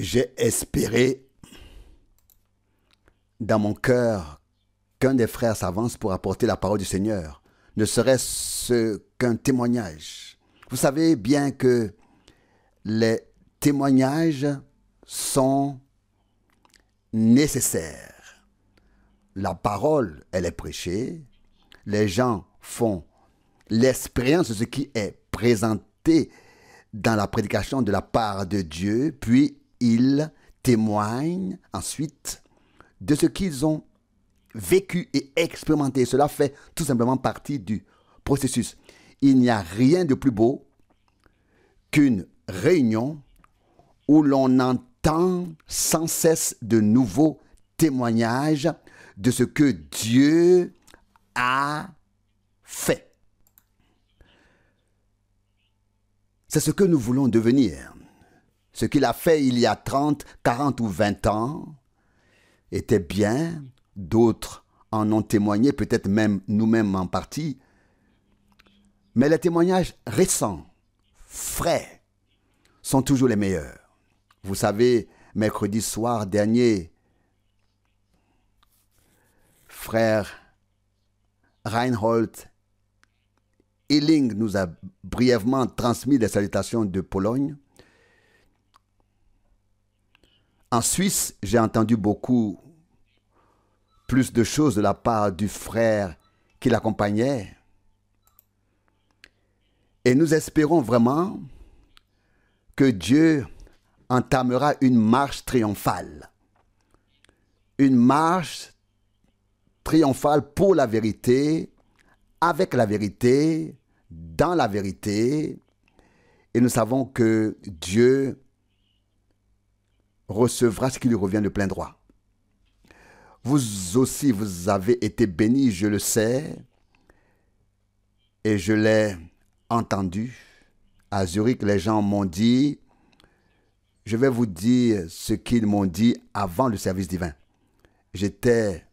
J'ai espéré dans mon cœur qu'un des frères s'avance pour apporter la parole du Seigneur, ne serait-ce qu'un témoignage. Vous savez bien que les témoignages sont nécessaires. La parole, elle est prêchée. Les gens font l'expérience de ce qui est présenté dans la prédication de la part de Dieu, puis ils témoignent ensuite de ce qu'ils ont vécu et expérimenté. Cela fait tout simplement partie du processus. Il n'y a rien de plus beau qu'une réunion où l'on entend sans cesse de nouveaux témoignages de ce que Dieu a fait. C'est ce que nous voulons devenir. Ce qu'il a fait il y a 30, 40 ou 20 ans était bien. D'autres en ont témoigné, peut-être même nous-mêmes en partie. Mais les témoignages récents, frais, sont toujours les meilleurs. Vous savez, mercredi soir dernier, frère Reinhold Hilling nous a brièvement transmis les salutations de Pologne. En Suisse, j'ai entendu beaucoup plus de choses de la part du frère qui l'accompagnait. Et nous espérons vraiment que Dieu entamera une marche triomphale. Une marche triomphale pour la vérité, avec la vérité, dans la vérité. Et nous savons que Dieu recevra ce qui lui revient de plein droit. Vous aussi, vous avez été bénis, je le sais, et je l'ai entendu. À Zurich, les gens m'ont dit, je vais vous dire ce qu'ils m'ont dit avant le service divin. J'étais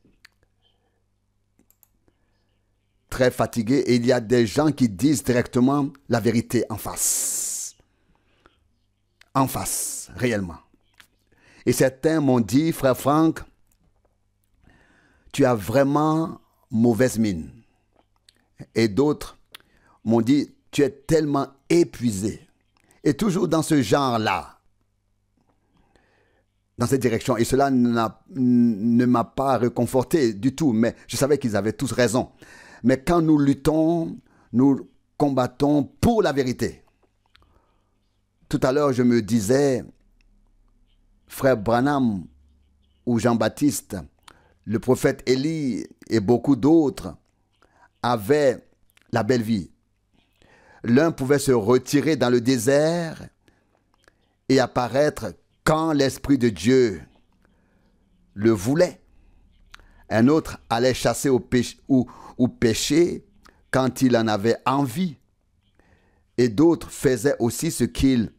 très fatigué et il y a des gens qui disent directement la vérité en face. En face, réellement. Et certains m'ont dit, frère Franck, tu as vraiment mauvaise mine. Et d'autres m'ont dit, tu es tellement épuisé. Et toujours dans ce genre-là, dans cette direction. Et cela ne m'a pas réconforté du tout, mais je savais qu'ils avaient tous raison. Mais quand nous luttons, nous combattons pour la vérité. Tout à l'heure, je me disais, frère Branham ou Jean-Baptiste, le prophète Élie et beaucoup d'autres avaient la belle vie. L'un pouvait se retirer dans le désert et apparaître quand l'Esprit de Dieu le voulait. Un autre allait chasser ou pêcher quand il en avait envie. Et d'autres faisaient aussi ce qu'ils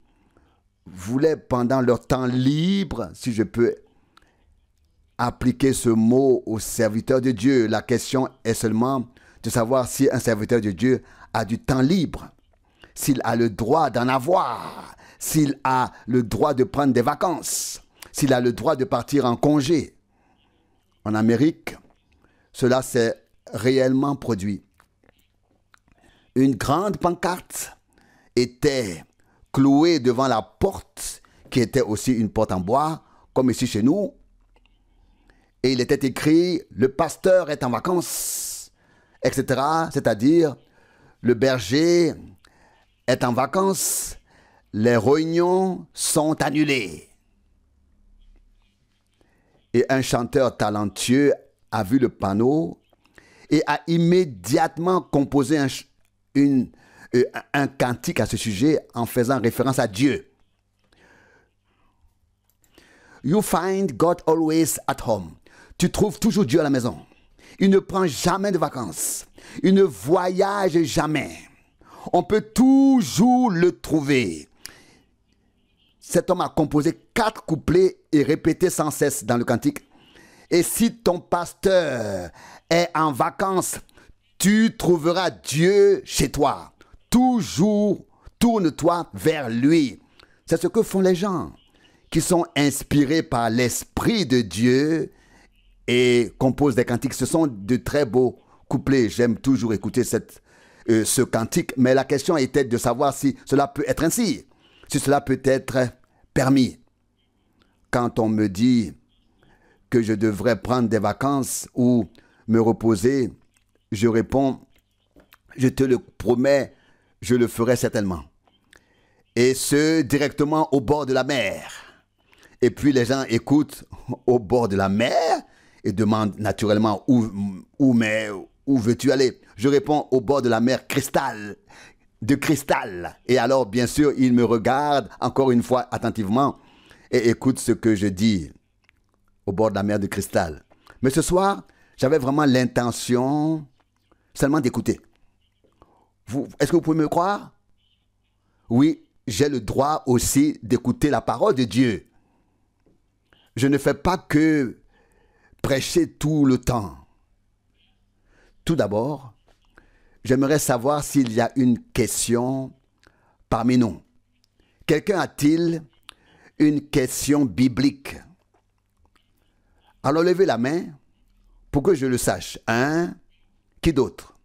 voulaient pendant leur temps libre, si je peux appliquer ce mot aux serviteurs de Dieu. La question est seulement de savoir si un serviteur de Dieu a du temps libre, s'il a le droit d'en avoir, s'il a le droit de prendre des vacances, s'il a le droit de partir en congé. En Amérique, cela s'est réellement produit. Une grande pancarte était clouée devant la porte, qui était aussi une porte en bois, comme ici chez nous. Et il était écrit « Le pasteur est en vacances », etc. C'est-à-dire, le berger est en vacances, les réunions sont annulées. Et un chanteur talentueux a vu le panneau et a immédiatement composé un cantique à ce sujet en faisant référence à Dieu. You find God always at home. Tu trouves toujours Dieu à la maison. Il ne prend jamais de vacances. Il ne voyage jamais. On peut toujours le trouver. Cet homme a composé 4 couplets et répété sans cesse dans le cantique. Et si ton pasteur est en vacances, tu trouveras Dieu chez toi. Toujours, tourne-toi vers lui. C'est ce que font les gens qui sont inspirés par l'Esprit de Dieu et composent des cantiques. Ce sont de très beaux couplets. J'aime toujours écouter ce cantique, mais la question était de savoir si cela peut être ainsi, si cela peut être permis. Quand on me dit que je devrais prendre des vacances ou me reposer, je réponds, je te le promets, je le ferai certainement. Et ce, directement au bord de la mer. Et puis les gens écoutent au bord de la mer et demandent naturellement où veux-tu aller? Je réponds au bord de la mer de cristal. Et alors, bien sûr, ils me regardent encore une fois attentivement et écoutent ce que je dis au bord de la mer de cristal. Mais ce soir, j'avais vraiment l'intention seulement d'écouter. Est-ce que vous pouvez me croire? Oui, j'ai le droit aussi d'écouter la parole de Dieu. Je ne fais pas que prêcher tout le temps. Tout d'abord, j'aimerais savoir s'il y a une question parmi nous. Quelqu'un a-t-il une question biblique? Alors levez la main pour que je le sache. Qui d'autre?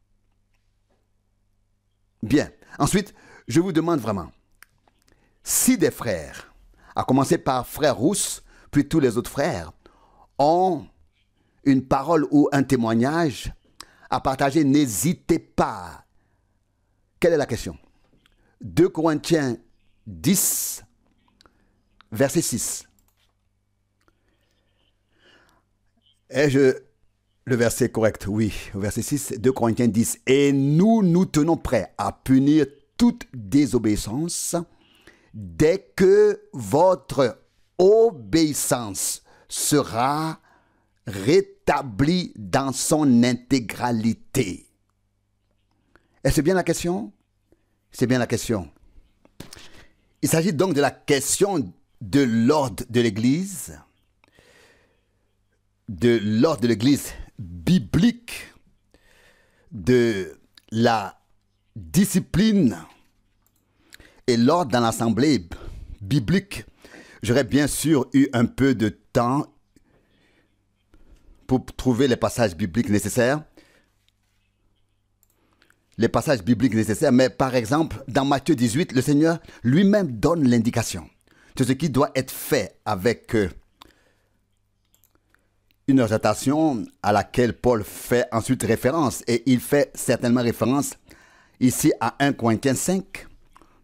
Bien. Ensuite, je vous demande vraiment, si des frères, à commencer par frère Rousse, puis tous les autres frères, ont une parole ou un témoignage à partager, n'hésitez pas. Quelle est la question? 2 Corinthiens 10, verset 6. Le verset correct, oui, verset 6, 2 Corinthiens 10. Et nous tenons prêts à punir toute désobéissance dès que votre obéissance sera rétablie dans son intégralité. Est-ce bien la question? C'est bien la question. Il s'agit donc de la question de l'ordre de l'Église, biblique, de la discipline et l'ordre dans l'assemblée biblique. J'aurais bien sûr eu un peu de temps pour trouver les passages bibliques nécessaires. Mais par exemple, dans Matthieu 18, le Seigneur lui-même donne l'indication de ce qui doit être fait avec une exhortation à laquelle Paul fait ensuite référence. Et il fait certainement référence ici à 1 Corinthiens 5.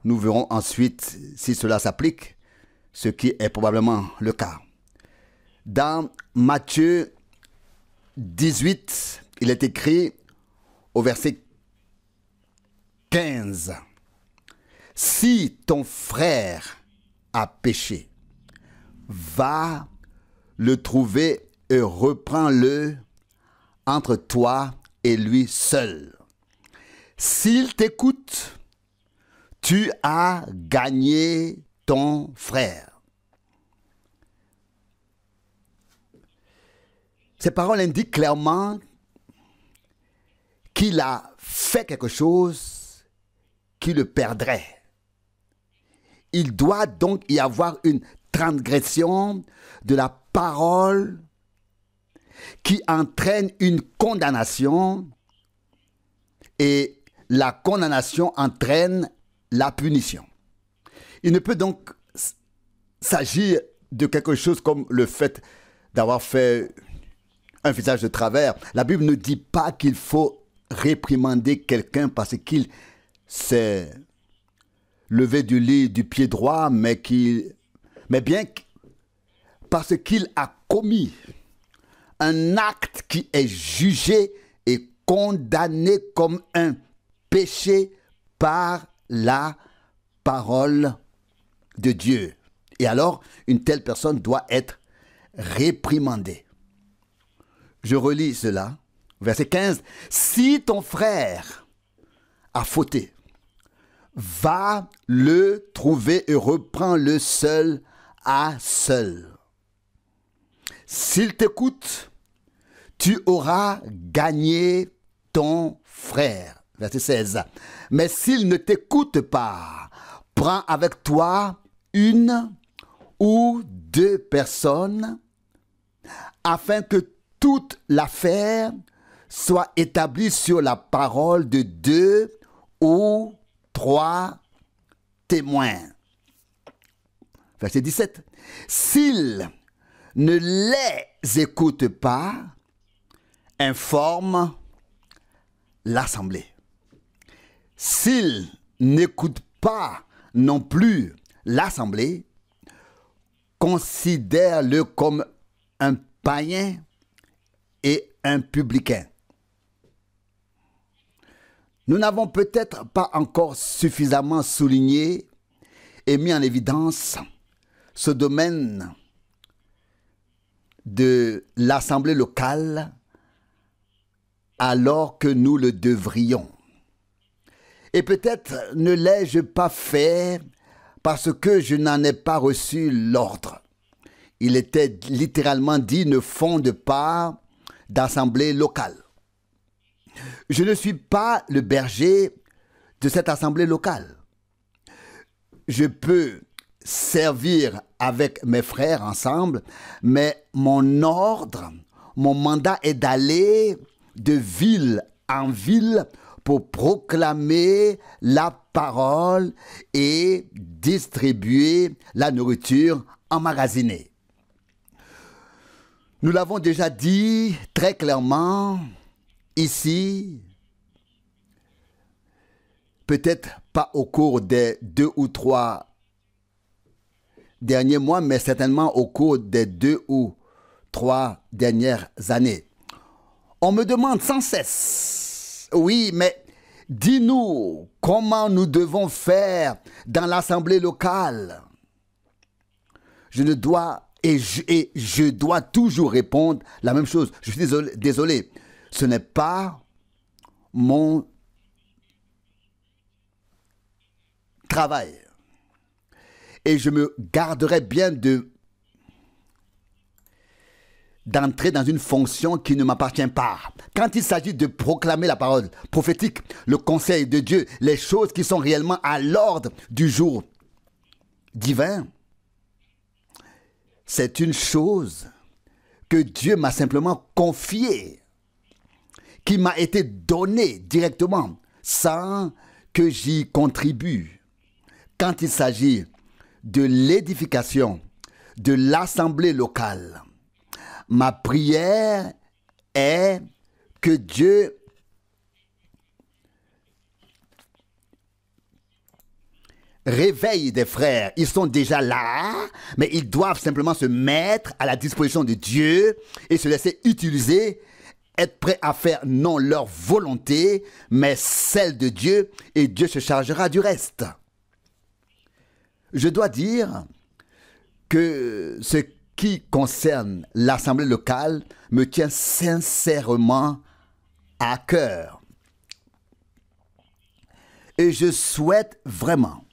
Nous verrons ensuite si cela s'applique, ce qui est probablement le cas. Dans Matthieu 18, il est écrit au verset 15. Si ton frère a péché, va le trouver et reprends-le entre toi et lui seul. S'il t'écoute, tu as gagné ton frère. Ces paroles indiquent clairement qu'il a fait quelque chose qui le perdrait. Il doit donc y avoir une transgression de la parole qui entraîne une condamnation et la condamnation entraîne la punition. Il ne peut donc s'agir de quelque chose comme le fait d'avoir fait un visage de travers. La Bible ne dit pas qu'il faut réprimander quelqu'un parce qu'il s'est levé du lit du pied droit, mais bien parce qu'il a commis un acte qui est jugé et condamné comme un péché par la parole de Dieu. Et alors, une telle personne doit être réprimandée. Je relis cela, verset 15. Si ton frère a fauté, va le trouver et reprends-le seul à seul. S'il t'écoute, tu auras gagné ton frère. Verset 16. Mais s'il ne t'écoute pas, prends avec toi une ou 2 personnes, afin que toute l'affaire soit établie sur la parole de 2 ou 3 témoins. Verset 17. S'ils ne les écoutent pas, informe l'assemblée. S'ils n'écoutent pas non plus l'assemblée, considère-le comme un païen et un publicain. Nous n'avons peut-être pas encore suffisamment souligné et mis en évidence ce domaine de l'assemblée locale alors que nous le devrions. Et peut-être ne l'ai-je pas fait parce que je n'en ai pas reçu l'ordre. Il était littéralement dit « ne fonde pas d'assemblée locale ». Je ne suis pas le berger de cette assemblée locale. Je peux servir avec mes frères ensemble, mais mon ordre, mon mandat est d'aller de ville en ville pour proclamer la parole et distribuer la nourriture emmagasinée. Nous l'avons déjà dit très clairement ici, peut-être pas au cours des 2 ou 3 derniers mois, mais certainement au cours des 2 ou 3 dernières années. On me demande sans cesse, oui, mais dis-nous comment nous devons faire dans l'assemblée locale. Je dois toujours répondre la même chose. Je suis désolé. Ce n'est pas mon travail. Et je me garderai bien d'entrer dans une fonction qui ne m'appartient pas. Quand il s'agit de proclamer la parole prophétique, le conseil de Dieu, les choses qui sont réellement à l'ordre du jour divin, c'est une chose que Dieu m'a simplement confiée, qui m'a été donnée directement, sans que j'y contribue. Quand il s'agit de l'édification de l'assemblée locale, ma prière est que Dieu réveille des frères. Ils sont déjà là, mais ils doivent simplement se mettre à la disposition de Dieu et se laisser utiliser, être prêts à faire non leur volonté, mais celle de Dieu, et Dieu se chargera du reste. Je dois dire que ce qui concerne l'assemblée locale me tient sincèrement à cœur. Et je souhaite vraiment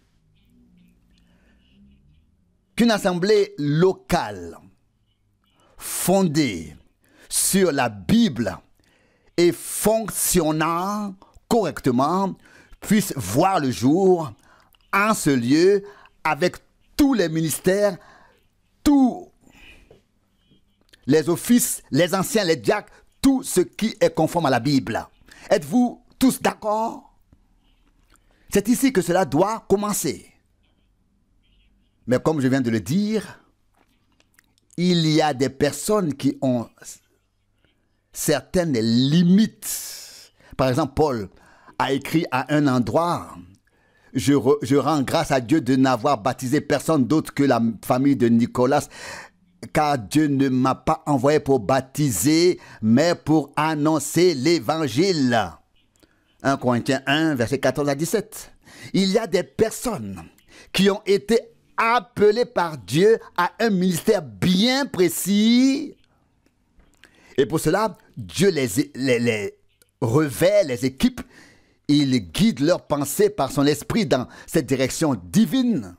qu'une assemblée locale fondée sur la Bible et fonctionnant correctement puisse voir le jour en ce lieu avec tous les ministères, tous les offices, les anciens, les diacres, tout ce qui est conforme à la Bible. Êtes-vous tous d'accord? C'est ici que cela doit commencer. Mais comme je viens de le dire, il y a des personnes qui ont certaines limites. Par exemple, Paul a écrit à un endroit, je rends grâce à Dieu de n'avoir baptisé personne d'autre que la famille de Nicolas, car Dieu ne m'a pas envoyé pour baptiser, mais pour annoncer l'évangile. 1 Corinthiens 1, verset 14 à 17. Il y a des personnes qui ont été appelées par Dieu à un ministère bien précis. Et pour cela, Dieu les revêt, les équipe. Il guide leurs pensées par son esprit dans cette direction divine.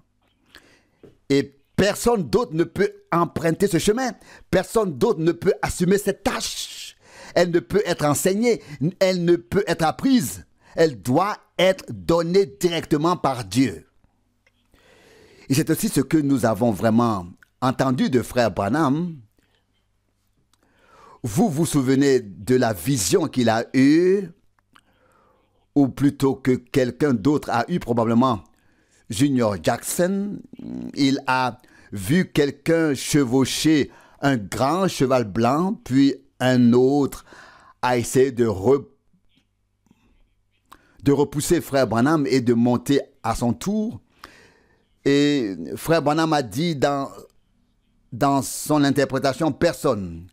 Et personne d'autre ne peut emprunter ce chemin. Personne d'autre ne peut assumer cette tâche. Elle ne peut être enseignée. Elle ne peut être apprise. Elle doit être donnée directement par Dieu. Et c'est aussi ce que nous avons vraiment entendu de frère Branham, vous vous souvenez de la vision qu'il a eue, ou plutôt que quelqu'un d'autre a eu, probablement Junior Jackson. Il a vu quelqu'un chevaucher un grand cheval blanc, puis un autre a essayé de repousser frère Branham et de monter à son tour. Et frère Branham a dit dans son interprétation, personne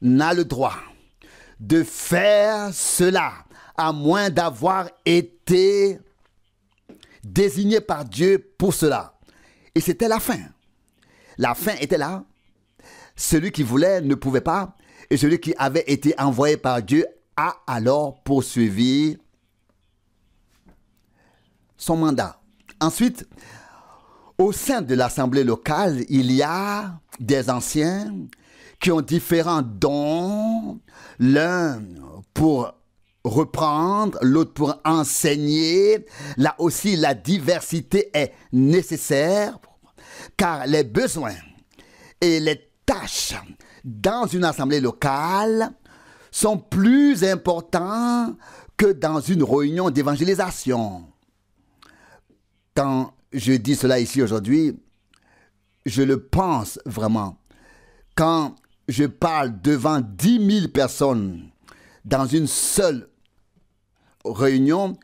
n'a le droit de faire cela à moins d'avoir été désigné par Dieu pour cela. Et c'était la fin. La fin était là. Celui qui voulait ne pouvait pas. Et celui qui avait été envoyé par Dieu a alors poursuivi son mandat. Ensuite, au sein de l'assemblée locale, il y a des anciens qui ont différents dons, l'un pour reprendre, l'autre pour enseigner. Là aussi, la diversité est nécessaire, car les besoins et les tâches dans une assemblée locale sont plus importants que dans une réunion d'évangélisation. Quand je dis cela ici aujourd'hui, je le pense vraiment. Quand je parle devant 10 000 personnes dans une seule réunion,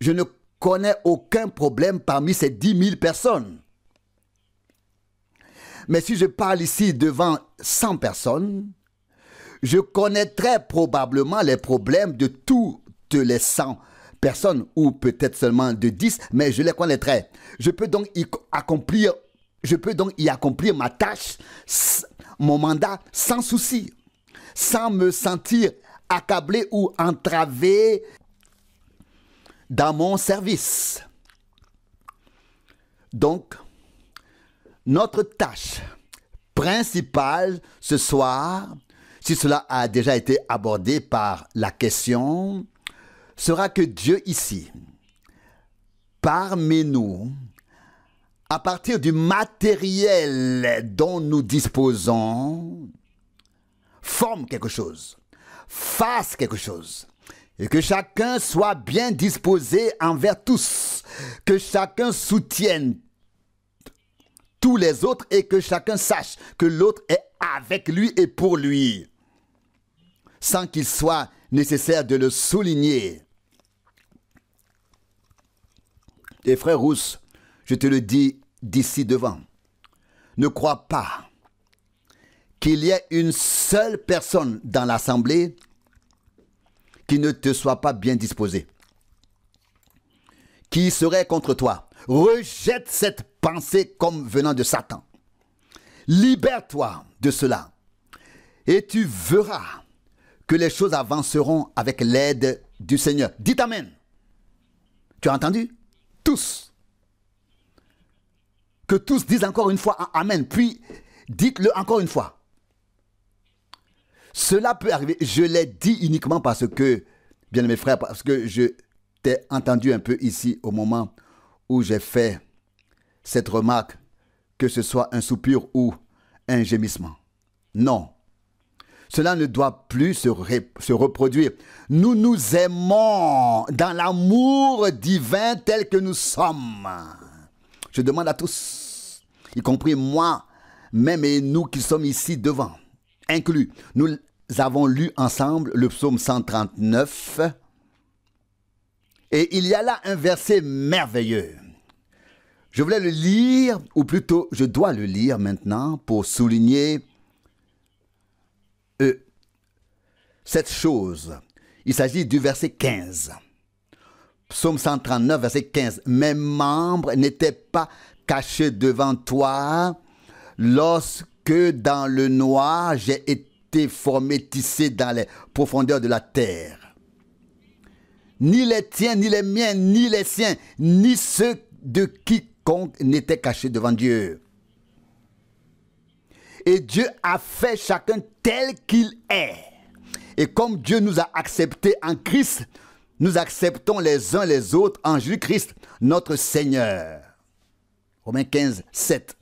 je ne connais aucun problème parmi ces 10 000 personnes. Mais si je parle ici devant 100 personnes, je connaîtrai probablement les problèmes de toutes les 100 personnes, ou peut-être seulement de 10, mais je les connaîtrai. Je peux donc y accomplir ma tâche, mon mandat, sans souci, sans me sentir accablé ou entravé dans mon service. Donc, notre tâche principale ce soir, si cela a déjà été abordé par la question, sera que Dieu ici, parmi nous, à partir du matériel dont nous disposons, forme quelque chose, fasse quelque chose, et que chacun soit bien disposé envers tous, que chacun soutienne tous les autres et que chacun sache que l'autre est avec lui et pour lui, sans qu'il soit nécessaire de le souligner. Et frère Rousse, je te le dis d'ici devant, ne crois pas qu'il y ait une seule personne dans l'assemblée qui ne te soit pas bien disposée, qui serait contre toi. Rejette cette pensée comme venant de Satan. Libère-toi de cela et tu verras que les choses avanceront avec l'aide du Seigneur. Dites Amen. Tu as entendu? Tous. Que tous disent encore une fois Amen, puis dites-le encore une fois. Cela peut arriver. Je l'ai dit uniquement parce que, bien mes frères, parce que je t'ai entendu un peu ici au moment où j'ai fait cette remarque, que ce soit un soupir ou un gémissement. Non. Cela ne doit plus se reproduire. Nous nous aimons dans l'amour divin tel que nous sommes. Je demande à tous, y compris moi, même et nous qui sommes ici devant, inclus. Nous avons lu ensemble le psaume 139. Et il y a là un verset merveilleux. Je voulais le lire, ou plutôt je dois le lire maintenant pour souligner cette chose. Il s'agit du verset 15. Psaume 139, verset 15. Mes membres n'étaient pas cachés devant toi lorsque dans le noir j'ai été formé, tissé dans les profondeurs de la terre. Ni les tiens, ni les miens, ni les siens, ni ceux de quiconque n'étaient cachés devant Dieu. Et Dieu a fait chacun tel qu'il est. Et comme Dieu nous a acceptés en Christ, nous acceptons les uns les autres en Jésus-Christ, notre Seigneur. Romains 15, 7.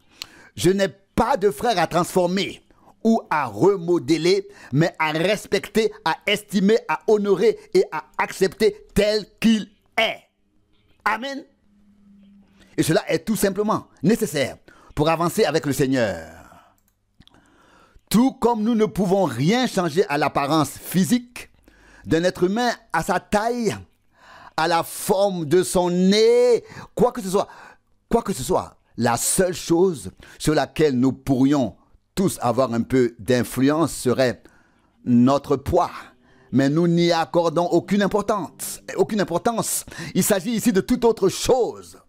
Je n'ai pas de frère à transformer ou à remodeler, mais à respecter, à estimer, à honorer et à accepter tel qu'il est. Amen. Et cela est tout simplement nécessaire pour avancer avec le Seigneur. Tout comme nous ne pouvons rien changer à l'apparence physique d'un être humain, à sa taille, à la forme de son nez, quoi que ce soit, la seule chose sur laquelle nous pourrions tous avoir un peu d'influence serait notre poids. Mais nous n'y accordons aucune importance. Il s'agit ici de toute autre chose.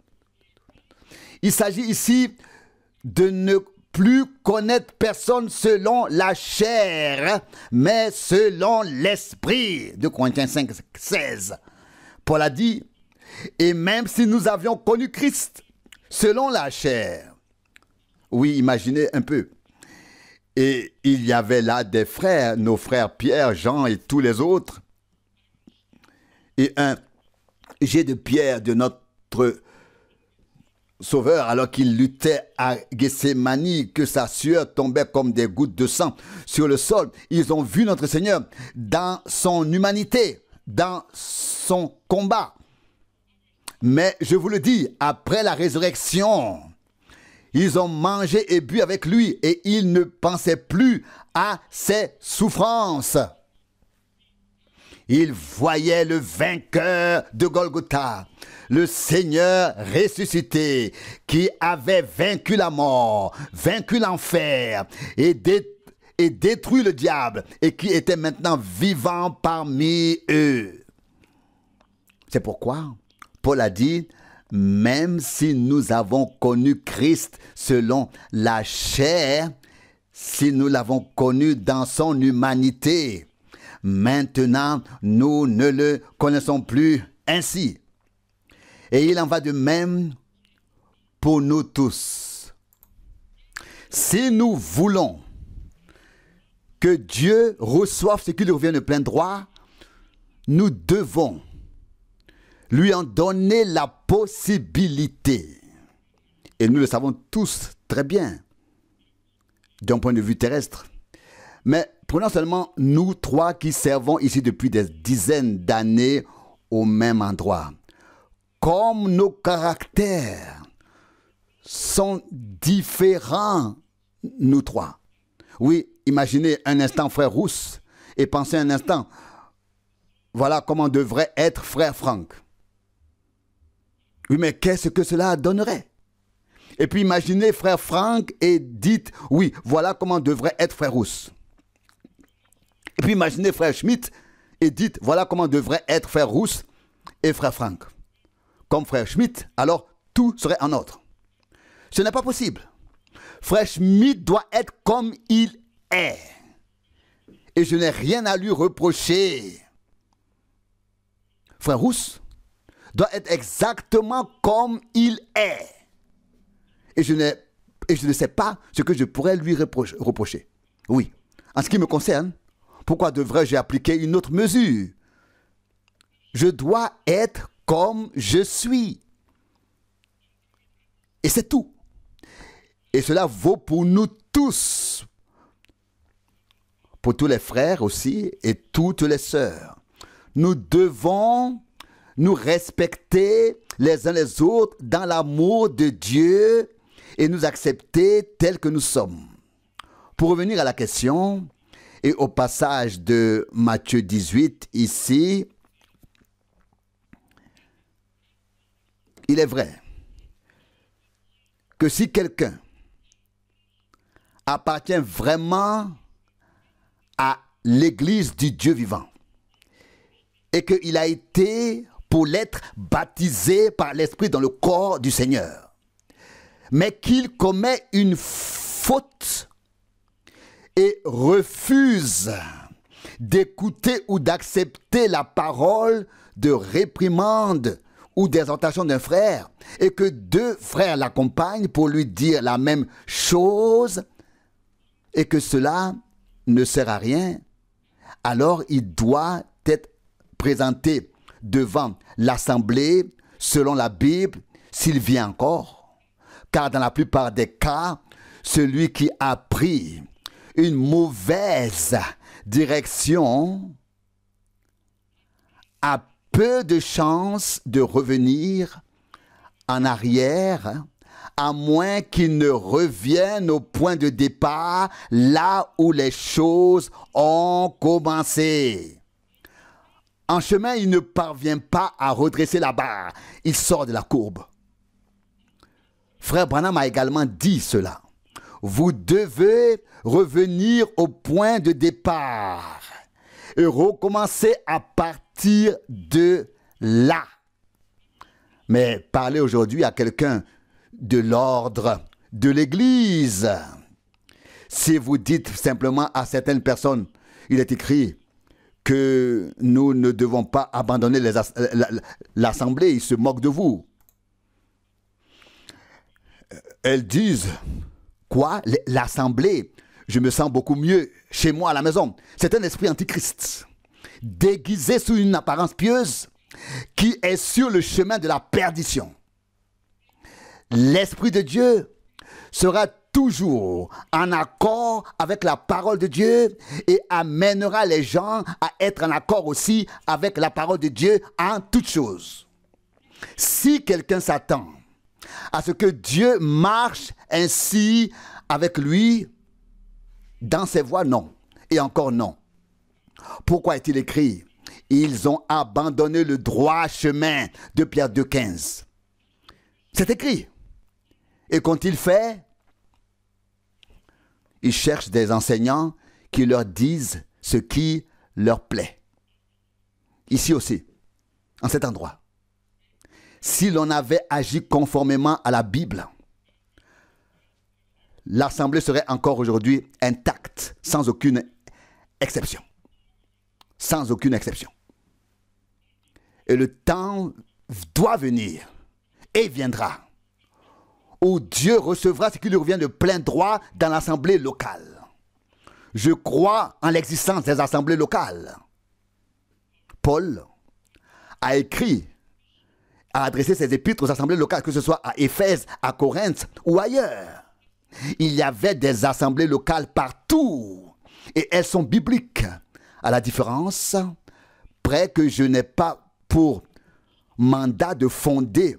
Il s'agit ici de ne plus connaître personne selon la chair, mais selon l'esprit. 2 Corinthiens 5, 16. Paul a dit, et même si nous avions connu Christ selon la chair. Oui, imaginez un peu. Et il y avait là des frères, nos frères Pierre, Jean et tous les autres. Et un jet de pierre de notre Sauveur, alors qu'il luttait à Gethsémani, que sa sueur tombait comme des gouttes de sang sur le sol. Ils ont vu notre Seigneur dans son humanité, dans son combat. Mais je vous le dis, après la résurrection, ils ont mangé et bu avec lui et ils ne pensaient plus à ses souffrances. Ils voyaient le vainqueur de Golgotha, le Seigneur ressuscité, qui avait vaincu la mort, vaincu l'enfer et détruit le diable et qui était maintenant vivant parmi eux. C'est pourquoi Paul a dit, même si nous avons connu Christ selon la chair, si nous l'avons connu dans son humanité, maintenant nous ne le connaissons plus ainsi. Et il en va de même pour nous tous. Si nous voulons que Dieu reçoive ce qui lui revient de plein droit, nous devons lui en donner la possibilité. Et nous le savons tous très bien, d'un point de vue terrestre. Mais prenons seulement nous trois qui servons ici depuis des dizaines d'années au même endroit. Comme nos caractères sont différents, nous trois. Oui, imaginez un instant frère Rousse et pensez un instant, voilà comment devrait être frère Franck. Oui, mais qu'est-ce que cela donnerait? Et puis imaginez frère Franck et dites, oui, voilà comment devrait être frère Rousse. Et puis imaginez frère Schmitt et dites, voilà comment devrait être frère Rousse et frère Franck. Comme frère Schmitt, alors tout serait en ordre. Ce n'est pas possible. Frère Schmitt doit être comme il est. Et je n'ai rien à lui reprocher. Frère Rousse doit être exactement comme il est. Et je ne sais pas ce que je pourrais lui reprocher. Oui, en ce qui me concerne, pourquoi devrais-je appliquer une autre mesure? Je dois être comme je suis. Et c'est tout. Et cela vaut pour nous tous. Pour tous les frères aussi et toutes les sœurs. Nous devons nous respecter les uns les autres dans l'amour de Dieu et nous accepter tels que nous sommes. Pour revenir à la question et au passage de Matthieu 18 ici, il est vrai que si quelqu'un appartient vraiment à l'Église du Dieu vivant et qu'il a été pour l'être baptisé par l'Esprit dans le corps du Seigneur, mais qu'il commet une faute et refuse d'écouter ou d'accepter la parole de réprimande ou d'exhortation d'un frère, et que deux frères l'accompagnent pour lui dire la même chose, et que cela ne sert à rien, alors il doit être présenté devant l'assemblée selon la Bible, s'il vient encore. Car dans la plupart des cas, celui qui a pris une mauvaise direction a peu de chances de revenir en arrière, à moins qu'il ne revienne au point de départ, là où les choses ont commencé. En chemin, il ne parvient pas à redresser la barre. Il sort de la courbe. Frère Branham a également dit cela. Vous devez revenir au point de départ et recommencer à partir de là. Mais parler aujourd'hui à quelqu'un de l'ordre de l'Église, si vous dites simplement à certaines personnes, il est écrit que nous ne devons pas abandonner l'assemblée, ils se moquent de vous. Elles disent, quoi? L'assemblée, je me sens beaucoup mieux chez moi à la maison. C'est un esprit antichrist, déguisé sous une apparence pieuse, qui est sur le chemin de la perdition. L'Esprit de Dieu sera toujours en accord avec la parole de Dieu et amènera les gens à être en accord aussi avec la parole de Dieu en toutes choses. Si quelqu'un s'attend à ce que Dieu marche ainsi avec lui dans ses voies, non. Et encore non. Pourquoi est-il écrit? Ils ont abandonné le droit chemin de Pierre 2,15. C'est écrit. Et qu'ont-ils fait? Ils cherchent des enseignants qui leur disent ce qui leur plaît. Ici aussi, en cet endroit. Si l'on avait agi conformément à la Bible, l'Assemblée serait encore aujourd'hui intacte, sans aucune exception. Sans aucune exception. Et le temps doit venir et viendra où Dieu recevra ce qui lui revient de plein droit dans l'assemblée locale. Je crois en l'existence des assemblées locales. Paul a écrit, a adressé ses épîtres aux assemblées locales, que ce soit à Éphèse, à Corinthe ou ailleurs. Il y avait des assemblées locales partout et elles sont bibliques. À la différence près que je n'ai pas pour mandat de fonder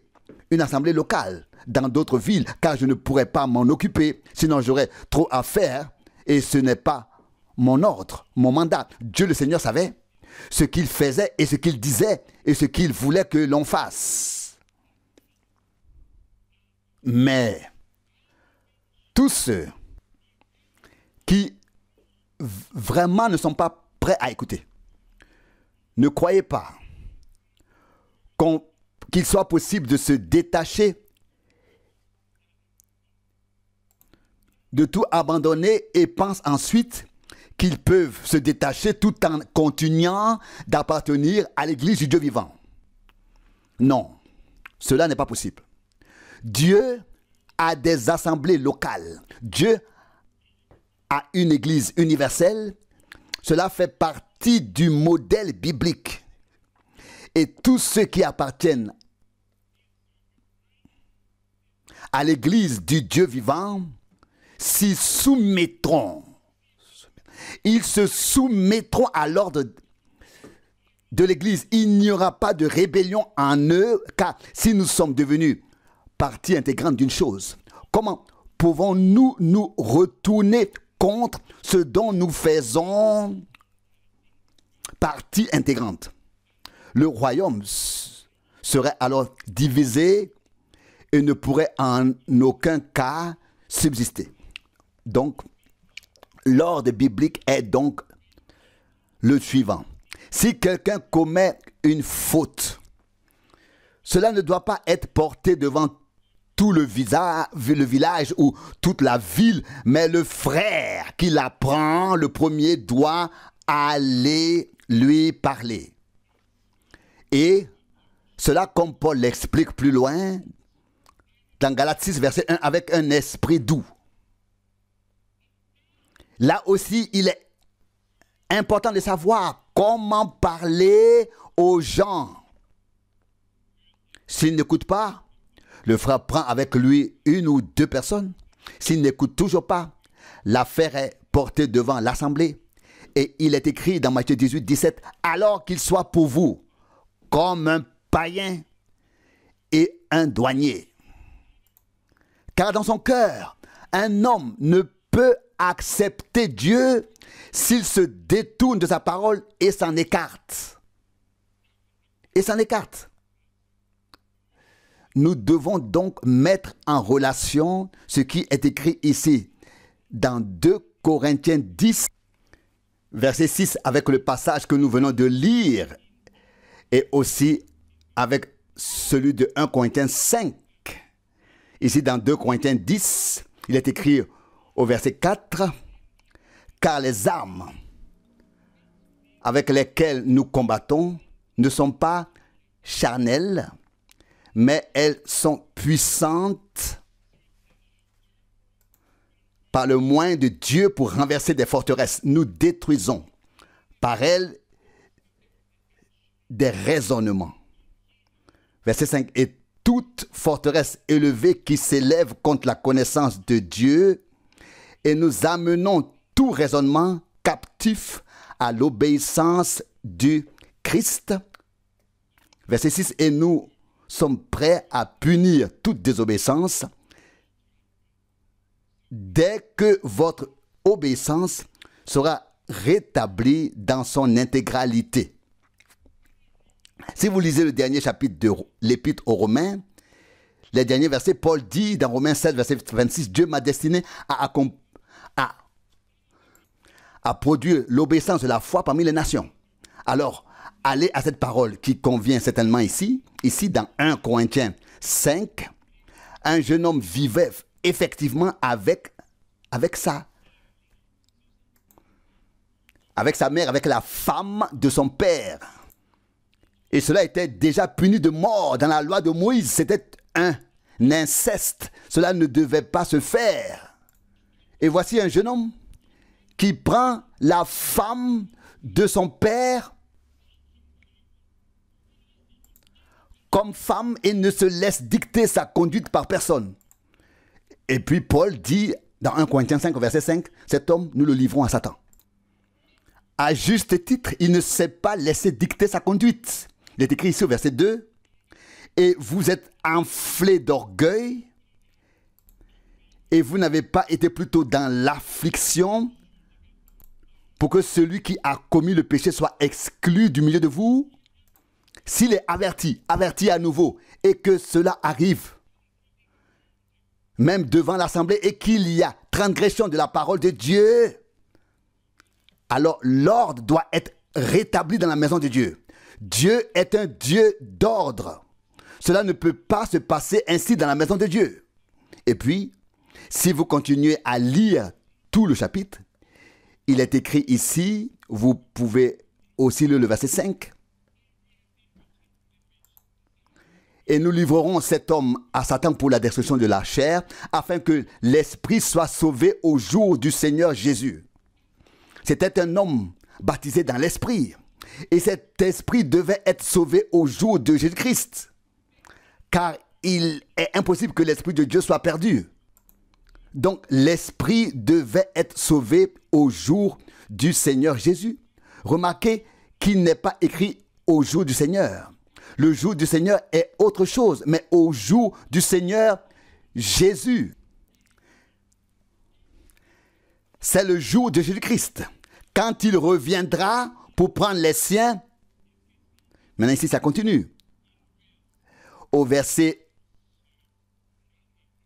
une assemblée locale dans d'autres villes, car je ne pourrais pas m'en occuper, sinon j'aurais trop à faire, et ce n'est pas mon ordre, mon mandat. Dieu le Seigneur savait ce qu'il faisait et ce qu'il disait et ce qu'il voulait que l'on fasse. Mais tous ceux qui vraiment ne sont pas prêts à écouter, ne croyez pas qu'il soit possible de se détacher, de tout abandonner et pensent ensuite qu'ils peuvent se détacher tout en continuant d'appartenir à l'Église du Dieu vivant. Non, cela n'est pas possible. Dieu a des assemblées locales. Dieu a une Église universelle. Cela fait partie du modèle biblique. Et tous ceux qui appartiennent à l'Église du Dieu vivant s'y soumettront. Ils se soumettront à l'ordre de l'Église. Il n'y aura pas de rébellion en eux, car si nous sommes devenus partie intégrante d'une chose, comment pouvons-nous nous retourner contre ce dont nous faisons partie intégrante? Le royaume serait alors divisé et ne pourrait en aucun cas subsister. Donc, l'ordre biblique est donc le suivant. Si quelqu'un commet une faute, cela ne doit pas être porté devant tout le village ou toute la ville, mais le frère qui l'apprend, le premier, doit aller lui parler. Et cela, comme Paul l'explique plus loin, dans Galates 6, verset 1, avec un esprit doux. Là aussi, il est important de savoir comment parler aux gens. S'il n'écoute pas, le frère prend avec lui une ou deux personnes S'ils n'écoutent toujours pas, l'affaire est portée devant l'Assemblée. Et il est écrit dans Matthieu 18, 17, « Alors qu'il soit pour vous comme un païen et un douanier. » Car dans son cœur, un homme ne peut accepter Dieu s'il se détourne de sa parole et s'en écarte. Et s'en écarte. Nous devons donc mettre en relation ce qui est écrit ici dans 2 Corinthiens 10, verset 6, avec le passage que nous venons de lire et aussi avec celui de 1 Corinthiens 5. Ici dans 2 Corinthiens 10, il est écrit au verset 4, « Car les armes avec lesquelles nous combattons ne sont pas charnelles, mais elles sont puissantes par le moyen de Dieu pour renverser des forteresses. Nous détruisons par elles des raisonnements. » Verset 5. « Et toute forteresse élevée qui s'élève contre la connaissance de Dieu, et nous amenons tout raisonnement captif à l'obéissance du Christ. » Verset 6. « Et nous sommes prêts à punir toute désobéissance dès que votre obéissance sera rétablie dans son intégralité. » Si vous lisez le dernier chapitre de l'Épître aux Romains, les derniers versets, Paul dit dans Romains 7, verset 26, « Dieu m'a destiné à produire l'obéissance de la foi parmi les nations. » Alors, allez à cette parole qui convient certainement ici dans 1 Corinthiens 5, un jeune homme vivait effectivement avec sa mère, avec la femme de son père. Et cela était déjà puni de mort dans la loi de Moïse. C'était un inceste. Cela ne devait pas se faire. Et voici un jeune homme qui prend la femme de son père comme femme et ne se laisse dicter sa conduite par personne. Et puis Paul dit dans 1 Corinthiens 5, verset 5, « Cet homme, nous le livrons à Satan. » À juste titre, il ne s'est pas laissé dicter sa conduite. Il est écrit ici au verset 2, « Et vous êtes enflés d'orgueil, et vous n'avez pas été plutôt dans l'affliction, pour que celui qui a commis le péché soit exclu du milieu de vous. S'il est averti à nouveau, et que cela arrive, même devant l'assemblée, et qu'il y a transgression de la parole de Dieu, alors l'ordre doit être rétabli dans la maison de Dieu. Dieu est un Dieu d'ordre. Cela ne peut pas se passer ainsi dans la maison de Dieu. Et puis, si vous continuez à lire tout le chapitre, il est écrit ici, vous pouvez aussi lire le verset 5. « Et nous livrerons cet homme à Satan pour la destruction de la chair, afin que l'esprit soit sauvé au jour du Seigneur Jésus. » C'était un homme baptisé dans l'esprit. Et cet esprit devait être sauvé au jour de Jésus-Christ. Car il est impossible que l'esprit de Dieu soit perdu. Donc l'esprit devait être sauvé au jour du Seigneur Jésus. Remarquez qu'il n'est pas écrit au jour du Seigneur. Le jour du Seigneur est autre chose, mais au jour du Seigneur Jésus. C'est le jour de Jésus-Christ. Quand il reviendra pour prendre les siens. Maintenant ici, ça continue. Au verset,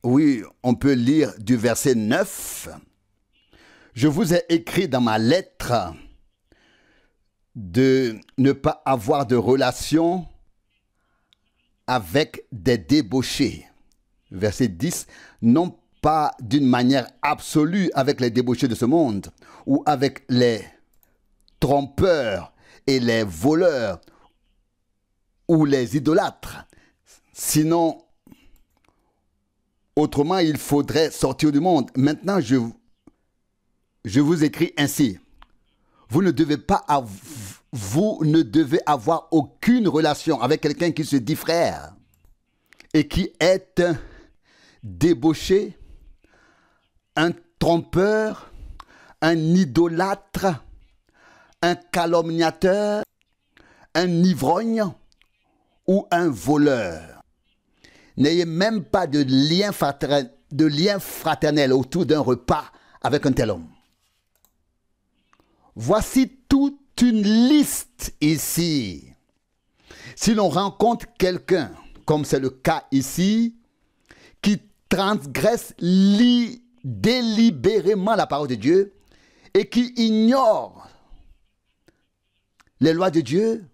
oui, on peut lire du verset 9. « Je vous ai écrit dans ma lettre de ne pas avoir de relation avec des débauchés. » Verset 10. « Non pas d'une manière absolue avec les débauchés de ce monde ou avec les trompeurs et les voleurs ou les idolâtres. Sinon, autrement, il faudrait sortir du monde. Maintenant, je vous écris ainsi. Vous ne devez avoir aucune relation avec quelqu'un qui se dit frère et qui est un débauché un trompeur, un idolâtre, un calomniateur, un ivrogne ou un voleur. N'ayez même pas de lien fraternel autour d'un repas avec un tel homme. Voici toute une liste ici. Si l'on rencontre quelqu'un, comme c'est le cas ici, qui transgresse délibérément la parole de Dieu et qui ignore les lois de Dieu,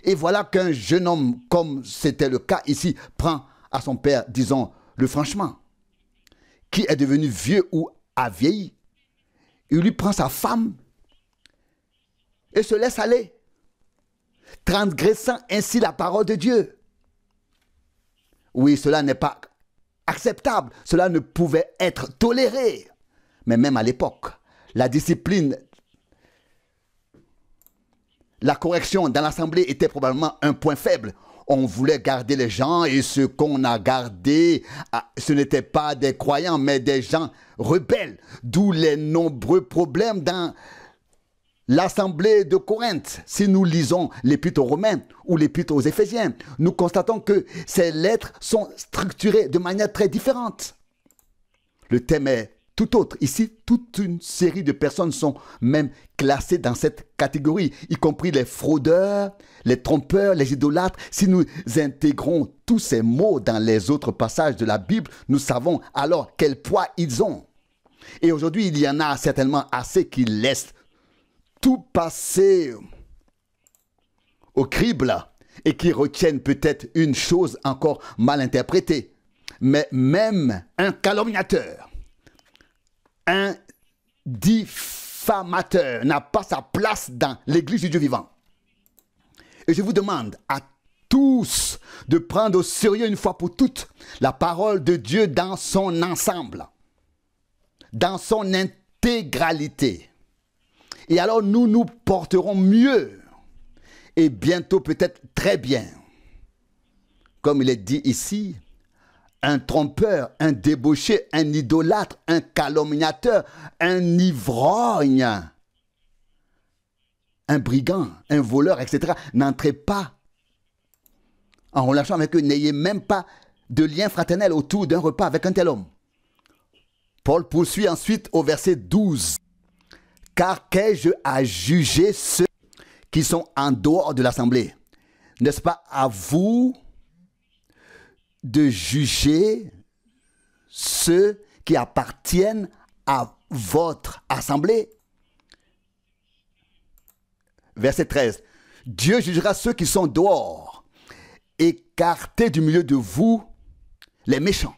et voilà qu'un jeune homme, comme c'était le cas ici, prend à son père, disons-le franchement, qui est devenu vieux ou a vieilli, il lui prend sa femme et se laisse aller, transgressant ainsi la parole de Dieu. Oui, cela n'est pas acceptable, cela ne pouvait être toléré. Mais même à l'époque, la discipline, la correction dans l'assemblée était probablement un point faible. On voulait garder les gens et ce qu'on a gardé, ce n'étaient pas des croyants, mais des gens rebelles. D'où les nombreux problèmes dans l'assemblée de Corinthe. Si nous lisons l'épître aux Romains ou l'épître aux Éphésiens, nous constatons que ces lettres sont structurées de manière très différente. Le thème est tout autre. Ici, toute une série de personnes sont même classées dans cette catégorie, y compris les fraudeurs, les trompeurs, les idolâtres. Si nous intégrons tous ces mots dans les autres passages de la Bible, nous savons alors quel poids ils ont. Et aujourd'hui, il y en a certainement assez qui laissent tout passer au crible et qui retiennent peut-être une chose encore mal interprétée. Mais même un calomniateur, un diffamateur n'a pas sa place dans l'église du Dieu vivant. Et je vous demande à tous de prendre au sérieux une fois pour toutes la parole de Dieu dans son ensemble, dans son intégralité. Et alors nous nous porterons mieux et bientôt peut-être très bien. Comme il est dit ici, un trompeur, un débauché, un idolâtre, un calomniateur, un ivrogne, un brigand, un voleur, etc. N'entrez pas en relation avec eux. N'ayez même pas de lien fraternel autour d'un repas avec un tel homme. Paul poursuit ensuite au verset 12. Car qu'ai-je à juger ceux qui sont en dehors de l'assemblée? N'est-ce pas à vous de juger ceux qui appartiennent à votre assemblée? Verset 13. Dieu jugera ceux qui sont dehors, écartés du milieu de vous, les méchants.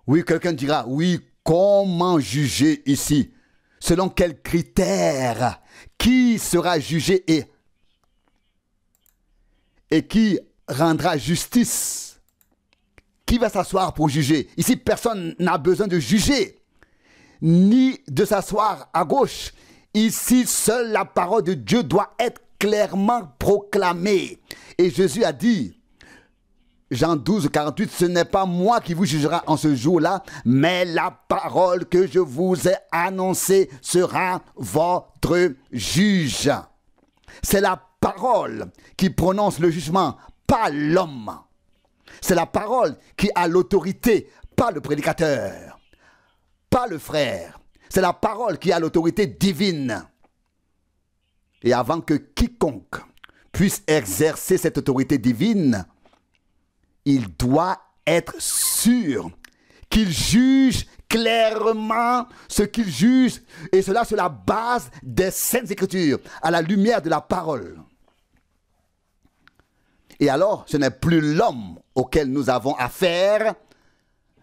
Oui, quelqu'un dira, oui, comment juger ici? Selon quels critères? Qui sera jugé et qui rendra justice? Qui va s'asseoir pour juger? Ici, personne n'a besoin de juger, ni de s'asseoir à gauche. Ici, seule la parole de Dieu doit être clairement proclamée. Et Jésus a dit, Jean 12, 48, ce n'est pas moi qui vous jugera en ce jour-là, mais la parole que je vous ai annoncée sera votre juge. C'est la parole qui prononce le jugement, pas l'homme. C'est la parole qui a l'autorité, pas le prédicateur, pas le frère. C'est la parole qui a l'autorité divine. Et avant que quiconque puisse exercer cette autorité divine, il doit être sûr qu'il juge clairement ce qu'il juge, et cela sur la base des Saintes Écritures, à la lumière de la parole. Et alors, ce n'est plus l'homme auquel nous avons affaire,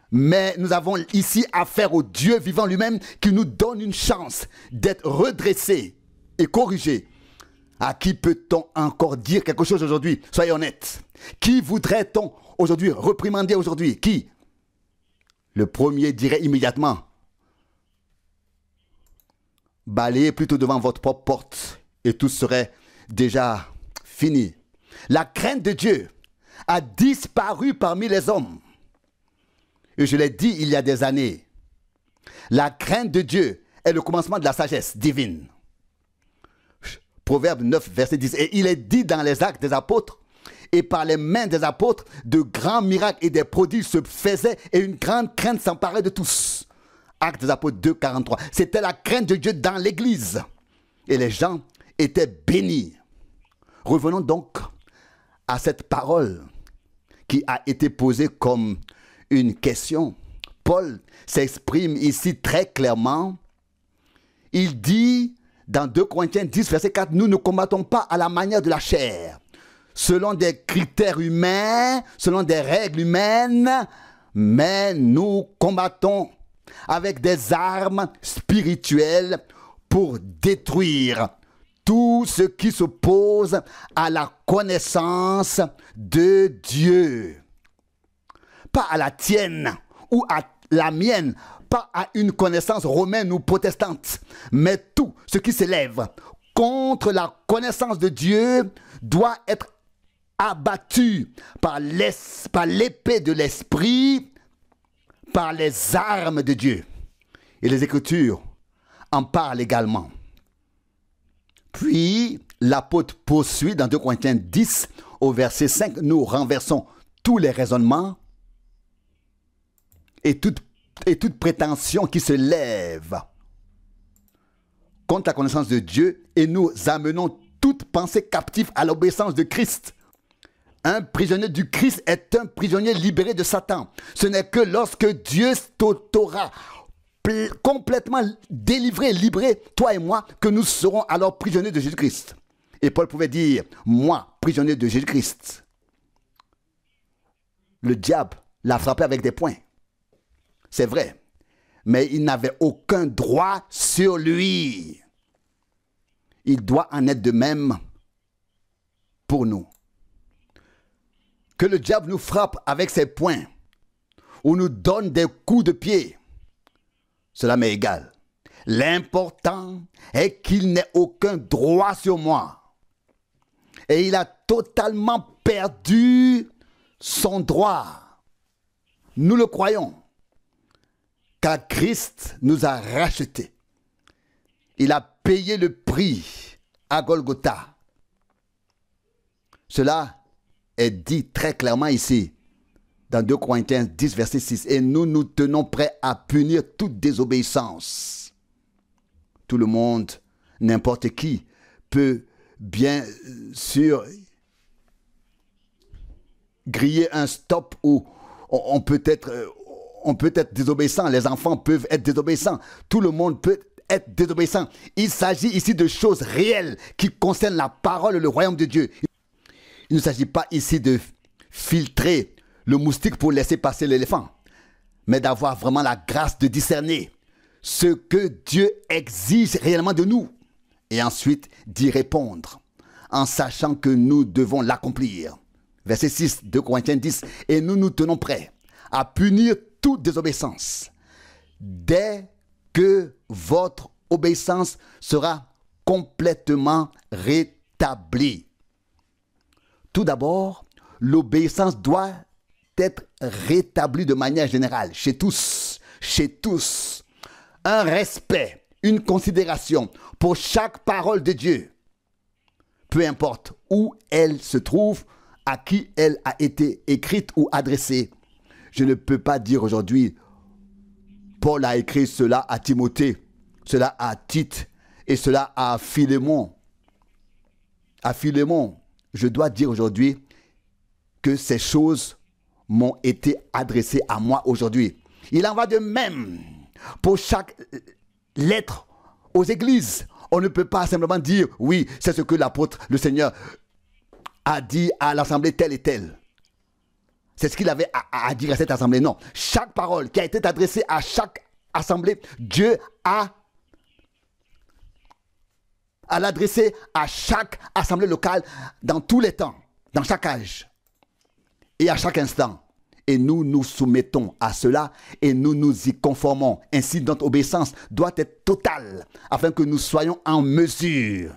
mais nous avons ici affaire au Dieu vivant lui-même qui nous donne une chance d'être redressés et corrigés. À qui peut-on encore dire quelque chose aujourd'hui? Soyez honnêtes. Qui voudrait-on aujourd'hui réprimander aujourd'hui? Qui? Le premier dirait immédiatement, balayez plutôt devant votre propre porte et tout serait déjà fini. La crainte de Dieu a disparu parmi les hommes. Et je l'ai dit il y a des années. La crainte de Dieu est le commencement de la sagesse divine. Proverbe 9, verset 10. Et il est dit dans les Actes des Apôtres, et par les mains des apôtres, de grands miracles et des prodiges se faisaient et une grande crainte s'emparait de tous. Actes des Apôtres 2, 43. C'était la crainte de Dieu dans l'église. Et les gens étaient bénis. Revenons donc à cette parole qui a été posée comme une question. Paul s'exprime ici très clairement. Il dit dans 2 Corinthiens 10, verset 4, nous ne combattons pas à la manière de la chair, selon des critères humains, selon des règles humaines, mais nous combattons avec des armes spirituelles pour détruire tout ce qui s'oppose à la connaissance de Dieu. Pas à la tienne ou à la mienne, pas à une connaissance romaine ou protestante, mais tout ce qui s'élève contre la connaissance de Dieu doit être abattu par l'épée de l'esprit, par les armes de Dieu. Et les Écritures en parlent également. Puis, l'apôtre poursuit dans 2 Corinthiens 10, au verset 5, nous renversons tous les raisonnements et toute prétention qui se lève contre la connaissance de Dieu et nous amenons toute pensée captive à l'obéissance de Christ. Un prisonnier du Christ est un prisonnier libéré de Satan. Ce n'est que lorsque Dieu t'aura complètement délivré, libéré, toi et moi, que nous serons alors prisonniers de Jésus-Christ. Et Paul pouvait dire, moi, prisonnier de Jésus-Christ. Le diable l'a frappé avec des poings. C'est vrai. Mais il n'avait aucun droit sur lui. Il doit en être de même pour nous. Que le diable nous frappe avec ses poings ou nous donne des coups de pied, cela m'est égal. L'important est qu'il n'ait aucun droit sur moi. Et il a totalement perdu son droit. Nous le croyons. Car Christ nous a rachetés. Il a payé le prix à Golgotha. Cela est dit très clairement ici, dans 2 Corinthiens 10, verset 6. Et nous nous tenons prêts à punir toute désobéissance. Tout le monde, n'importe qui, peut bien sûr griller un stop où on peut être désobéissant. Les enfants peuvent être désobéissants. Tout le monde peut être désobéissant. Il s'agit ici de choses réelles qui concernent la parole et le royaume de Dieu. Il ne s'agit pas ici de filtrer le moustique pour laisser passer l'éléphant, mais d'avoir vraiment la grâce de discerner ce que Dieu exige réellement de nous et ensuite d'y répondre en sachant que nous devons l'accomplir. Verset 6 de Corinthiens 10. Et nous nous tenons prêts à punir toute désobéissance dès que votre obéissance sera complètement rétablie. Tout d'abord, l'obéissance doit être rétablie de manière générale, chez tous. Un respect, une considération pour chaque parole de Dieu, peu importe où elle se trouve, à qui elle a été écrite ou adressée. Je ne peux pas dire aujourd'hui, Paul a écrit cela à Timothée, cela à Tite et cela à Philémon. À Philémon, je dois dire aujourd'hui que ces choses m'ont été adressées à moi aujourd'hui. Il en va de même pour chaque lettre aux églises. On ne peut pas simplement dire, oui, c'est ce que l'apôtre, le Seigneur, a dit à l'assemblée telle et telle. C'est ce qu'il avait à dire à cette assemblée. Non, chaque parole qui a été adressée à chaque assemblée, Dieu a l'adresser à chaque assemblée locale dans tous les temps, dans chaque âge et à chaque instant. Et nous nous soumettons à cela et nous nous y conformons. Ainsi, notre obéissance doit être totale afin que nous soyons en mesure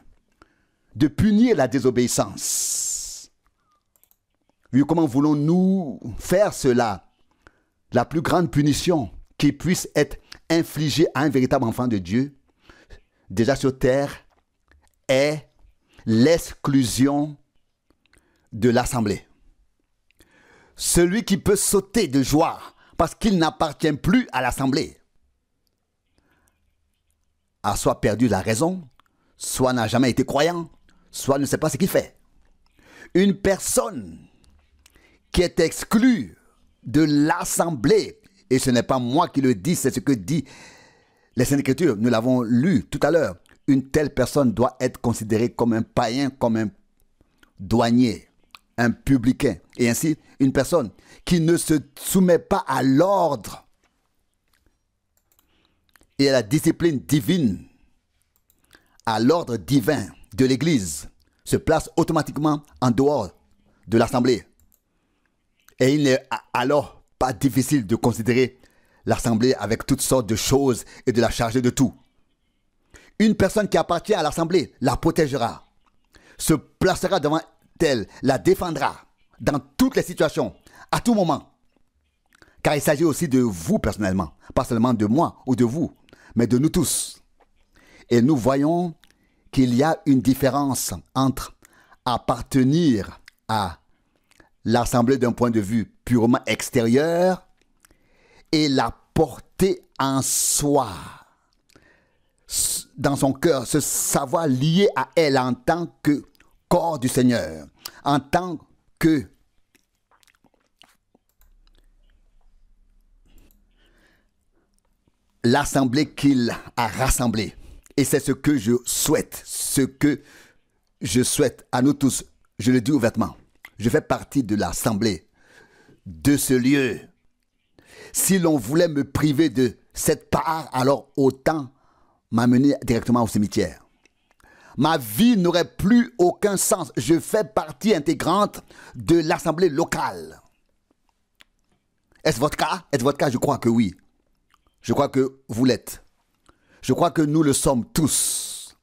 de punir la désobéissance. Oui, comment voulons-nous faire cela? La plus grande punition qui puisse être infligé à un véritable enfant de Dieu, déjà sur terre, est l'exclusion de l'assemblée. Celui qui peut sauter de joie parce qu'il n'appartient plus à l'assemblée a soit perdu la raison, soit n'a jamais été croyant, soit ne sait pas ce qu'il fait. Une personne qui est exclue de l'assemblée, et ce n'est pas moi qui le dis, c'est ce que dit les Saintes Écritures, nous l'avons lu tout à l'heure, une telle personne doit être considérée comme un païen, comme un douanier, un publicain. Et ainsi, une personne qui ne se soumet pas à l'ordre et à la discipline divine, à l'ordre divin de l'Église, se place automatiquement en dehors de l'assemblée. Et il n'est alors pas difficile de considérer l'assemblée avec toutes sortes de choses et de la charger de tout. Une personne qui appartient à l'assemblée la protégera, se placera devant elle, la défendra dans toutes les situations, à tout moment. Car il s'agit aussi de vous personnellement, pas seulement de moi ou de vous, mais de nous tous. Et nous voyons qu'il y a une différence entre appartenir à l'assemblée d'un point de vue purement extérieur et la porter en soi, dans son cœur, se savoir lié à elle en tant que corps du Seigneur, en tant que l'assemblée qu'il a rassemblée. Et c'est ce que je souhaite, à nous tous. Je le dis ouvertement. Je fais partie de l'assemblée, de ce lieu. Si l'on voulait me priver de cette part, alors autant m'amener directement au cimetière. Ma vie n'aurait plus aucun sens. Je fais partie intégrante de l'assemblée locale. Est-ce votre cas? Est-ce votre cas? Je crois que oui. Je crois que vous l'êtes. Je crois que nous le sommes tous.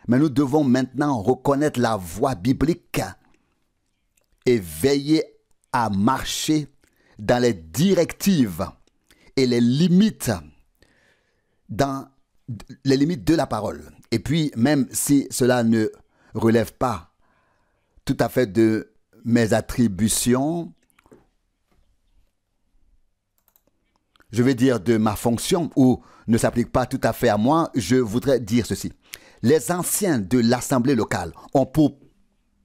Mais nous devons maintenant reconnaître la voie biblique et veiller à marcher dans les directives et les limites, dans les limites de la parole. Et puis, même si cela ne relève pas tout à fait de mes attributions, je vais dire de ma fonction, ou ne s'applique pas tout à fait à moi, je voudrais dire ceci. Les anciens de l'assemblée locale ont pour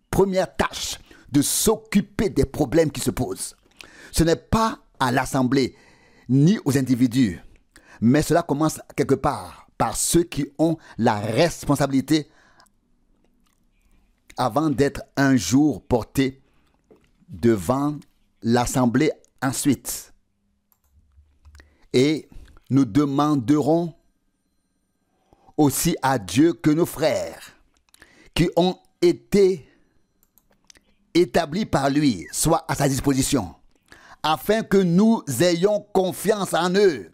première tâche de s'occuper des problèmes qui se posent. Ce n'est pas à l'assemblée ni aux individus, mais cela commence quelque part par ceux qui ont la responsabilité avant d'être un jour portés devant l'assemblée ensuite. Et nous demanderons aussi à Dieu que nos frères qui ont été établis par lui soient à sa disposition, afin que nous ayons confiance en eux.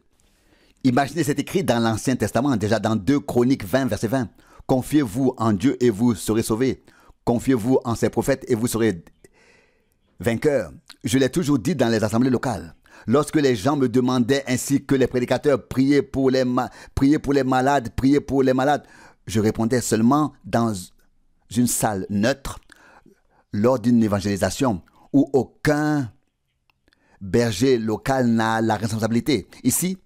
Imaginez, c'est écrit dans l'Ancien Testament, déjà dans 2 Chroniques 20, verset 20. Confiez-vous en Dieu et vous serez sauvés. Confiez-vous en ses prophètes et vous serez vainqueurs. Je l'ai toujours dit dans les assemblées locales. Lorsque les gens me demandaient, ainsi que les prédicateurs, priez pour les malades, je répondais seulement dans une salle neutre, lors d'une évangélisation, où aucun berger local n'a la responsabilité. Ici,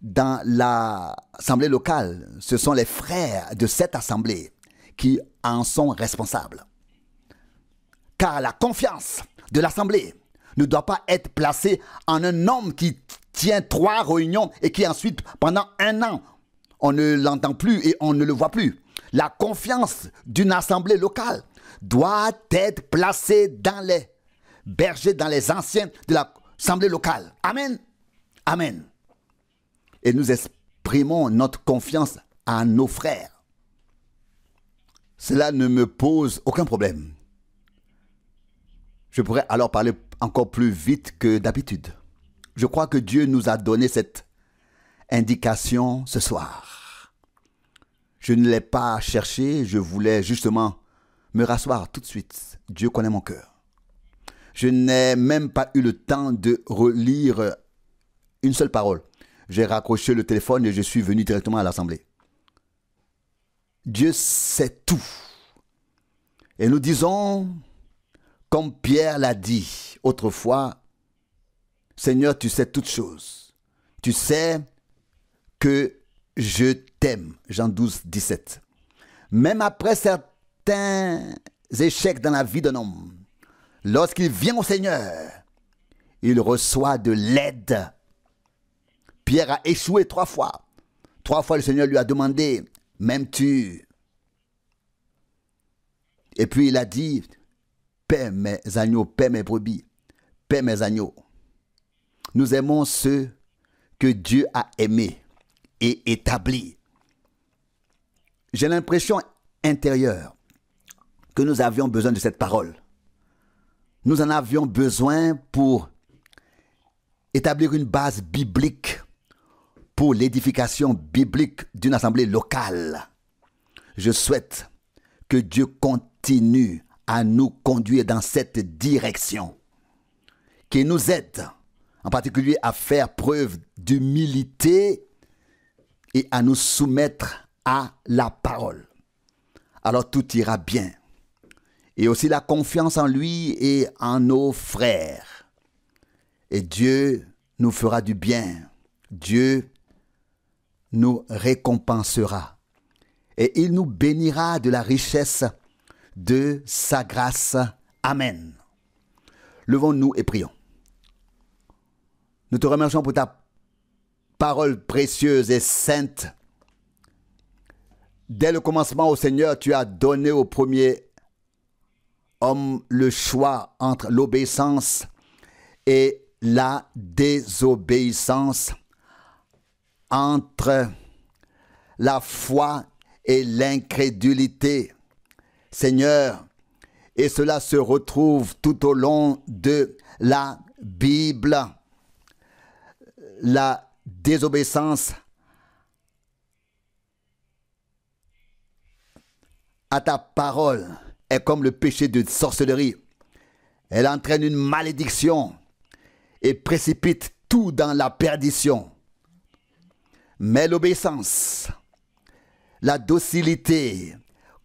dans l'assemblée locale, ce sont les frères de cette assemblée qui en sont responsables. Car la confiance de l'assemblée ne doit pas être placée en un homme qui tient 3 réunions et qui ensuite, pendant 1 an, on ne l'entend plus et on ne le voit plus. La confiance d'une assemblée locale doit être placée dans les bergers, dans les anciens de l'assemblée locale. Amen. Amen. Et nous exprimons notre confiance à nos frères. Cela ne me pose aucun problème. Je pourrais alors parler encore plus vite que d'habitude. Je crois que Dieu nous a donné cette indication ce soir. Je ne l'ai pas cherché, je voulais justement me rasseoir tout de suite. Dieu connaît mon cœur. Je n'ai même pas eu le temps de relire une seule parole. j'ai raccroché le téléphone et je suis venu directement à l'assemblée. Dieu sait tout. Et nous disons, comme Pierre l'a dit autrefois, Seigneur, tu sais toutes choses. Tu sais que je t'aime. Jean 12, 17. Même après certains échecs dans la vie d'un homme, lorsqu'il vient au Seigneur, il reçoit de l'aide. Pierre a échoué 3 fois. 3 fois, le Seigneur lui a demandé, m'aimes-tu? Et puis il a dit, paie mes agneaux, paie mes brebis, paie mes agneaux. Nous aimons ceux que Dieu a aimés et établis. J'ai l'impression intérieure que nous avions besoin de cette parole. Nous en avions besoin pour établir une base biblique pour l'édification biblique d'une assemblée locale. Je souhaite que Dieu continue à nous conduire dans cette direction, qu'il nous aide en particulier à faire preuve d'humilité et à nous soumettre à la parole. Alors tout ira bien. Et aussi la confiance en lui et en nos frères. Et Dieu nous fera du bien. Dieu nous récompensera. Et il nous bénira de la richesse de sa grâce. Amen. Levons-nous et prions. Nous te remercions pour ta parole précieuse et sainte. Dès le commencement, au Seigneur, tu as donné au premier homme le choix entre l'obéissance et la désobéissance, entre la foi et l'incrédulité. Seigneur, et cela se retrouve tout au long de la Bible. La désobéissance à ta parole est comme le péché de sorcellerie. Elle entraîne une malédiction et précipite tout dans la perdition. Mais l'obéissance, la docilité,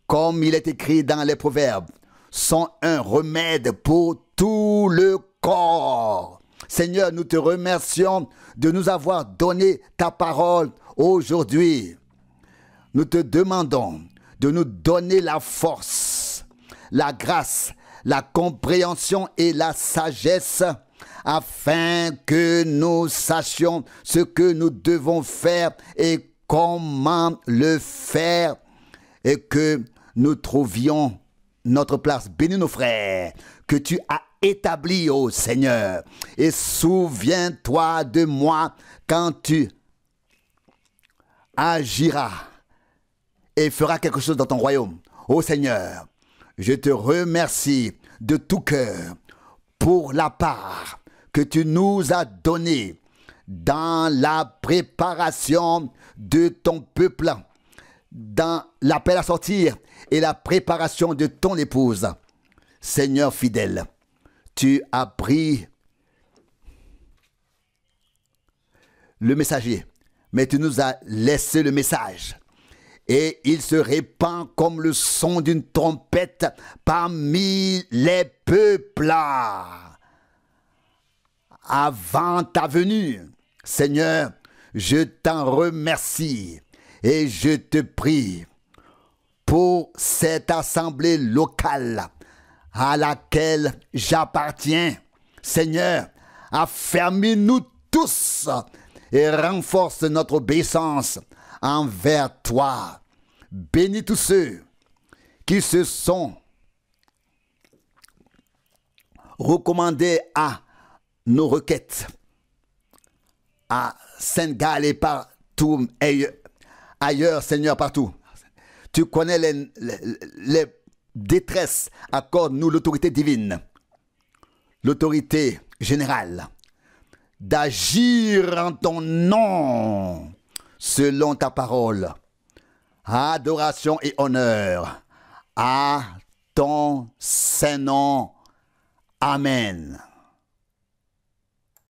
comme il est écrit dans les Proverbes, sont un remède pour tout le corps. Seigneur, nous te remercions de nous avoir donné ta parole aujourd'hui. Nous te demandons de nous donner la force, la grâce, la compréhension et la sagesse afin que nous sachions ce que nous devons faire et comment le faire et que nous trouvions notre place. Bénis nos frères que tu as établis, ô Seigneur, et souviens-toi de moi quand tu agiras et feras quelque chose dans ton royaume. Ô Seigneur, je te remercie de tout cœur pour la part que tu nous as donnée dans la préparation de ton peuple, dans l'appel à sortir et la préparation de ton épouse. Seigneur fidèle, tu as pris le messager, mais tu nous as laissé le message. Et il se répand comme le son d'une trompette parmi les peuples. Avant ta venue, Seigneur, je t'en remercie et je te prie pour cette assemblée locale à laquelle j'appartiens. Seigneur, affermis-nous tous et renforce notre obéissance envers toi. Bénis tous ceux qui se sont recommandés à nos requêtes, à Saint-Gall et partout ailleurs, Seigneur, partout. Tu connais les détresses. Accorde-nous l'autorité divine, l'autorité générale, d'agir en ton nom, selon ta parole. Adoration et honneur à ton Saint-Nom. Amen.